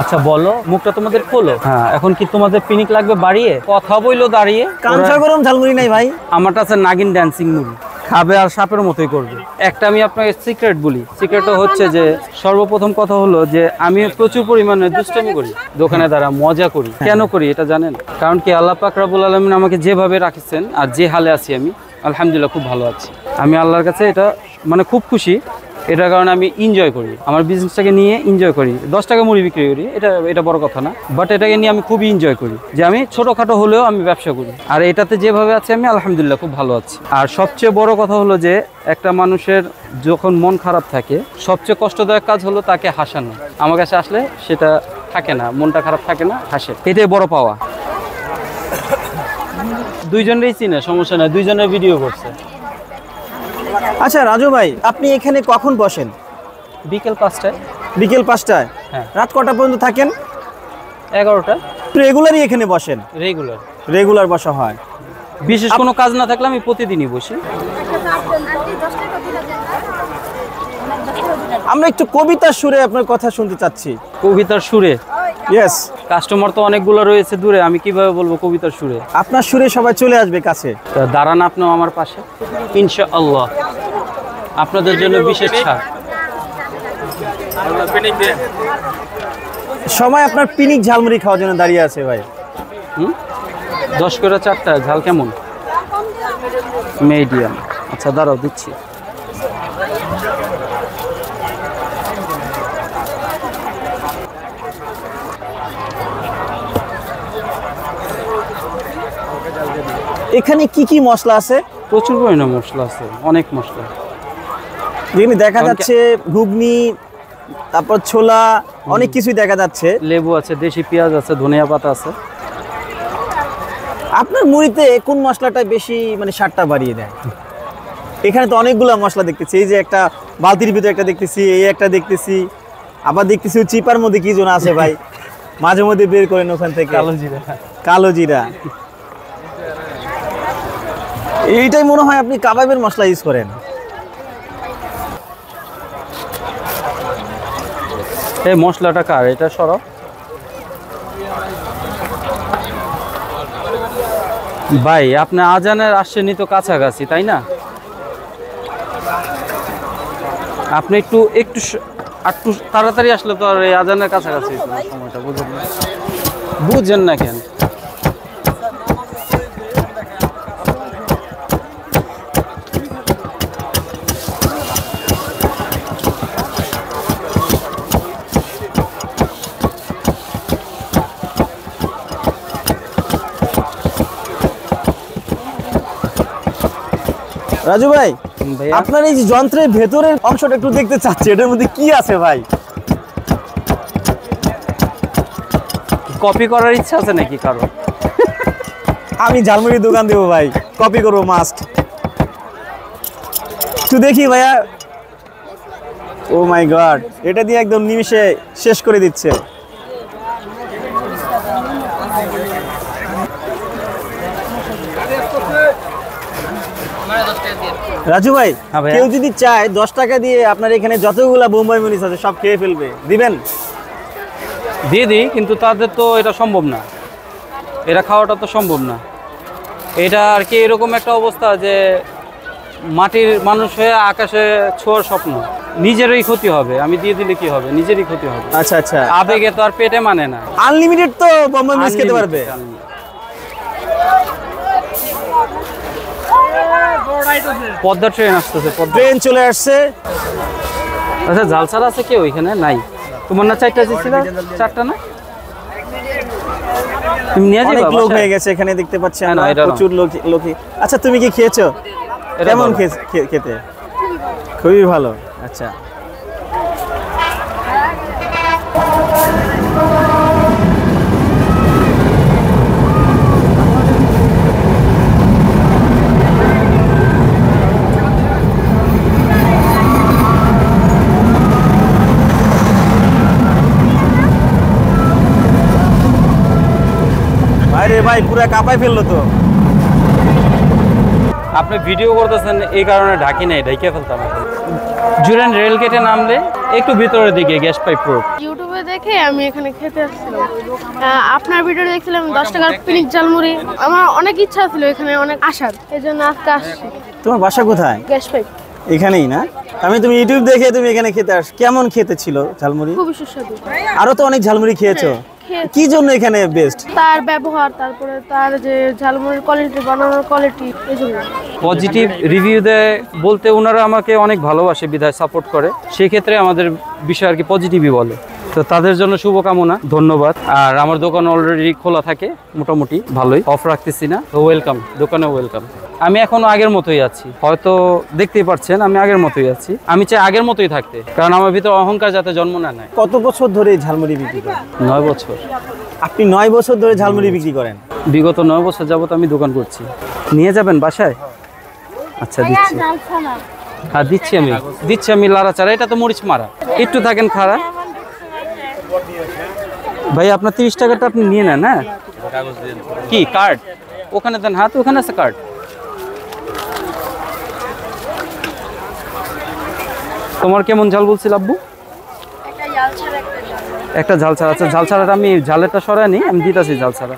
আচ্ছা বলো, মুখটা তোমাদের খোলো। হ্যাঁ, এখন কি তোমাদের পিনিক লাগবে বাড়িয়ে? কথা বইলো দাঁড়িয়ে। কাঁচা গরম ঝালমুড়ি নাই ভাই? আমারটা আছে নাগিন ড্যান্সিং মুড়ি, খাবে আর সাপের মতোই করবে। একটা আমি আপনাকে সিক্রেট বলি, সিক্রেটটা হচ্ছে যে সর্বপ্রথম কথা হলো যে আমি প্রচুর পরিমাণে দুষ্টামি করি দোকানে দ্বারা, মজা করি। কেন করি এটা জানেন? কারণ কি আল্লাহ পাক রব্বুল আলামিন আমাকে যেভাবে রাখছেন আর যে হালে আছি আমি আলহামদুলিল্লাহ খুব ভালো আছি। আমি আল্লাহর কাছে এটা মানে খুব খুশি। এটার কারণে আমি এনজয় করি, আমার বিজনেসটাকে নিয়ে এনজয় করি। 10 টাকা মুড়ি বিক্রি করি, এটা বড় কথা না, বাট এটাকে নিয়ে আমি খুবই এনজয় করি যে আমি ছোটোখাটো হলেও আমি ব্যবসা করি। আর এটাতে যেভাবে আছি আমি আলহামদুলিল্লাহ খুব ভালো আছি। আর সবচেয়ে বড় কথা হলো যে একটা মানুষের যখন মন খারাপ থাকে সবচেয়ে কষ্টদায়ক কাজ হলো তাকে হাসানো। আমার কাছে আসলে সেটা থাকে না, মনটা খারাপ থাকে না, হাসে, এটাই বড় পাওয়া। দুইজনেরই চিনে, সমস্যা নাই, দুইজনের ভিডিও করছে। আচ্ছা রাজু ভাই, আপনি এখানে কখন বসেন? বিকেল 5টায়। বিকেল 5টায়? হ্যাঁ। রাত কটা পর্যন্ত থাকেন? 11টা। রেগুলারই এখানে বসেন? রেগুলার বসা হয়। বিশেষ কোনো কাজ না থাকলে আমি প্রতিদিনই বসি। আমরা একটু কবিতার সুরে আপনার কথা শুনতে চাচ্ছি। কবিতার সুরে? ইয়েস। কাস্টমার তো অনেকগুলো রয়েছে দূরে, আমি কিভাবে বলবো কবিতার সুরে? আপনার সুরে সবাই চলে আসবে কাছে। দাঁড়ান আপনিও আমার পাশে, ইনশাআল্লাহ আপনাদের জন্য বিশেষ ছাড়। সবাই আপনার পিনিক ঝালমুড়ি খাওয়ার জন্য দাঁড়িয়ে আছে ভাই। 10 করে 4টা। ঝাল কেমন? মিডিয়াম। আচ্ছা দাঁড়াও দিচ্ছি। এখানে কি কি মশলা আছে? প্রচুর পরিমাণে মশলা আছে, অনেক মশলা। যেখানে দেখা যাচ্ছে ঘুগনি, তারপর ছোলা, অনেক কিছুই দেখা যাচ্ছে। লেবু আছে, দেশি পেঁয়াজ আছে, ধনিয়া পাতা আছে। আপনার মুড়িতে কোন মশলাটা বেশি মানে স্বাদটা বাড়িয়ে দেয়? এখানে তো অনেকগুলো মশলা দেখতেছি, এই যে একটা বালতির ভিতরে একটা দেখতেছি, এই একটা দেখতেছি, আবার দেখতেছি চিপার মধ্যে কি যেন আছে ভাই, মাঝে মধ্যে বের করেন ওখান থেকে। কালো জিরা। কালো জিরা। এইটাই মনে হয় আপনি কাবাবের মশলা ইউজ করেন। এই মশলাটা কার? এটা সরাও ভাই। আপনি আজানের আসছেনই তো কাছাকাছি, তাই না? আপনি একটু তাড়াতাড়ি আসলে তো আর এই আজানের কাছাকাছি সময়টা বুঝেন না কেন? রাজু ভাই, আপনার এই যে যন্ত্রের ভেতরের অংশটা একটু দেখতে চাচ্ছি, এটার মধ্যে কি আছে ভাই? কপি করার ইচ্ছা আছে নাকি কারো? আমি ঝালমুড়ির দোকান দেবো ভাই, কপি করবো মাস্ট। একটু দেখি ভাইয়া। ও মাই গড, এটা দিয়ে একদম নিমিষে শেষ করে দিচ্ছে। রাজু ভাই, কেউ যদি চায় 10 টাকা দিয়ে আপনার এখানে যতগুলা বোম্বাই মরিচ আছে সব খেয়ে ফেলবে, দিবেন? দিয়ে দিই, কিন্তু তাদের তো এটা সম্ভব না, এটা খাওয়াটা তো সম্ভব না। এটা আর কি এরকম একটা অবস্থা যে মাটির মানুষ হয়ে আকাশে ছোঁয়ার স্বপ্ন, নিজেরই ক্ষতি হবে। আমি দিয়ে দিলে কি হবে? নিজেরই ক্ষতি হবে। আচ্ছা আচ্ছা, আবেগে তো আর পেটে মানে না। আনলিমিটেড তো বোম্বাই মরিচ খেতে পারবে। পদ্মা ট্রেন আসতেছে, ট্রেন চলে আসছে। আচ্ছা ঝাল ছাড়া আছে কেউ এখানে? নাই। তোমার না 4টা দিচ্ছিল? 4টা না? তুমি নিয়ে যাবে? অনেক লোক হয়ে গেছে এখানে, দেখতে পাচ্ছি আমরা প্রচুর লোক। আচ্ছা তুমি কি খেয়েছো? কেমন খেতে? খুবই ভালো। আচ্ছা ভাই, পুরো কাঁপাই ফেললো তো। আপনি ভিডিও করতেছেন এই কারণে ঢাকি নাই, ঢাকিয়ে ফেলতাম। জুরান রেল গেটে নামলে একটু ভিতরের দিকে গ্যাস পাইপ রোড। ইউটিউবে দেখে আমি এখানে খেতে আসছিলাম। আপনার ভিডিও দেখছিলাম 10 টাকার পিনিক ঝালমুড়ি। আমার অনেক ইচ্ছা ছিল এখানে অনেক আসার, এই জন্য আজকে আসছি। তোমার বাসা কোথায়? Gas pipe. এখানেই না? তুমি ইউটিউব দেখে তুমি এখানে খেতে কেমন খেতে ছিল ঝালমুড়ি? খুবই সুস্বাদু। আরো তো অনেক ঝালমুড়ি খেয়েছো, খেয়েছি। কি জন্য এখানে বেস্ট? তার ব্যবহার, তারপরে তার যে ঝালমুড়ির কোয়ালিটি, বানানোর কোয়ালিটি, এই জন্য। পজিটিভ রিভিউ দেয় বলতে ওনারা আমাকে অনেক ভালোবাসে, বিধায় সাপোর্ট করে, সেক্ষেত্রে আমাদের বিষয় আর কি পজিটিভই বলে। তো তাদের জন্য শুভকামনা, ধন্যবাদ। আর আমার দোকান অলরেডি খোলা থাকে, মোটামুটি ভালোই, অফ রাখতেছি না। তো ওয়েলকাম, দোকানে ওয়েলকাম। আমি এখনো আগের মতোই আছি, হয়তো দেখতেই পাচ্ছেন আমি আগের মতোই আছি। আমি চাই আগের মতোই থাকতে, কারণ আমার ভিতরে অহংকার যাতে জন্ম না নেয়। কত বছর ধরে এই ঝালমুড়ি বিক্রি করেন? 9 বছর। আপনি 9 বছর ধরে ঝালমুড়ি বিক্রি করেন? বিগত 9 বছর যাবত আমি দোকান করছি। নিয়ে যাবেন বাসায়? আচ্ছা দিচ্ছি, হ্যাঁ দিচ্ছি আমি লাড়াচাড়া। এটা তো মরিচ মারা, একটু থাকেন খাড়া। ভাই আপনার 30 টাকাটা আপনি নিয়ে নেন। হ্যাঁ কি কার্ড? ওখানে দেন, হাত ওখানে আছে কার্ড। তোমার কেমন ঝাল বলছিল আব্বু? একটা ঝাল ছাড়া। আচ্ছা ঝাল ছাড়াটা আমি ঝালেরটা সরাই নি, আমি দিতেছি ঝাল ছাড়া।